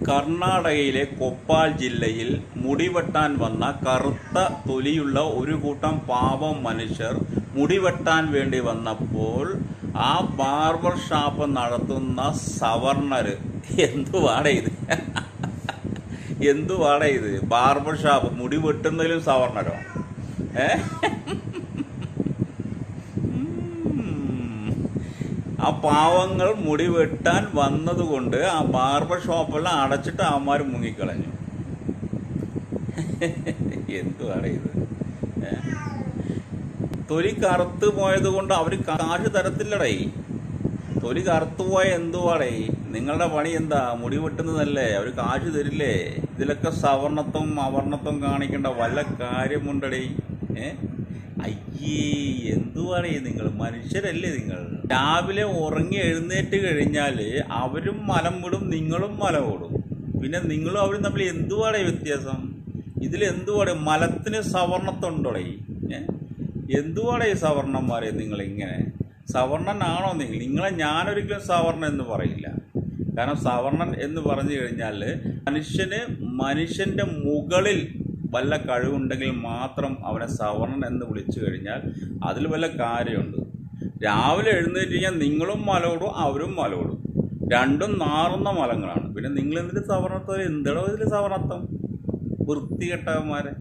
കർണാടകയിലെ കൊപ്പാൽ ജില്ലയിൽ മുടിവെട്ടാൻ വന്ന കറുത്ത തൊലിയുള്ള ഒരു കൂട്ടം പാവം മനുഷ്യർ മുടിവെട്ടാൻ വേണ്ടി വന്നപ്പോൾ ആ ബാർബർ ഷാപ്പ് നടത്തുന്ന സവർണര് എന്തുവാടേ ഇത് ബാർബർ ഷാപ്പ് മുടി വെട്ടുന്നതിലും സവർണരോ? ആ പാവങ്ങൾ മുടി വെട്ടാൻ വന്നതുകൊണ്ട് ആ ബാർബർ ഷോപ്പെല്ലാം അടച്ചിട്ട് അവന്മാർ മുങ്ങിക്കളഞ്ഞു. എന്തുവാണ് ഇത്? തൊലി കറുത്ത് പോയത് കൊണ്ട് അവർ കാശ് തരത്തില്ലടേ. തൊലി കറുത്തുപോയ എന്തുവാടേ? നിങ്ങളുടെ പണി എന്താ? മുടി വെട്ടുന്നതല്ലേ? അവർ കാശ് തരില്ലേ? ഇതിലൊക്കെ സവർണത്വം അവർണത്വം കാണിക്കേണ്ട വല്ല കാര്യമുണ്ടടേ? അയ്യേ, എന്തുവാണേ നിങ്ങൾ? മനുഷ്യരല്ലേ നിങ്ങൾ? രാവിലെ ഉറങ്ങി എഴുന്നേറ്റ് കഴിഞ്ഞാൽ അവരും മലം വിടും, നിങ്ങളും മലം വിടും. പിന്നെ നിങ്ങളും അവരും തമ്മിൽ എന്തുവാടേ വ്യത്യാസം? ഇതിലെന്തുവാടേ? മലത്തിന് സവർണത്വം ഉണ്ടോടേ? എന്തുവാടേ സവർണന്മാരെ നിങ്ങളിങ്ങനെ? സവർണനാണോ നിങ്ങൾ? നിങ്ങളെ ഞാനൊരിക്കലും സവർണൻ എന്ന് പറയില്ല. കാരണം സവർണൻ എന്ന് പറഞ്ഞു കഴിഞ്ഞാൽ മനുഷ്യൻ്റെ മുകളിൽ വല്ല കഴിവുണ്ടെങ്കിൽ മാത്രം അവനെ സവർണൻ എന്ന് വിളിച്ചു കഴിഞ്ഞാൽ അതിൽ വല്ല കാര്യമുണ്ട്. രാവിലെ എഴുന്നേറ്റ് കഴിഞ്ഞാൽ നിങ്ങളും മലോടും അവരും മലോടും, രണ്ടും നാറുന്ന മലങ്ങളാണ്. പിന്നെ നിങ്ങൾ എന്തിന് സവർണത്വം? എന്താണോ ഇതിൽ സവർണത്വം? വൃത്തികെട്ടവന്മാരെ.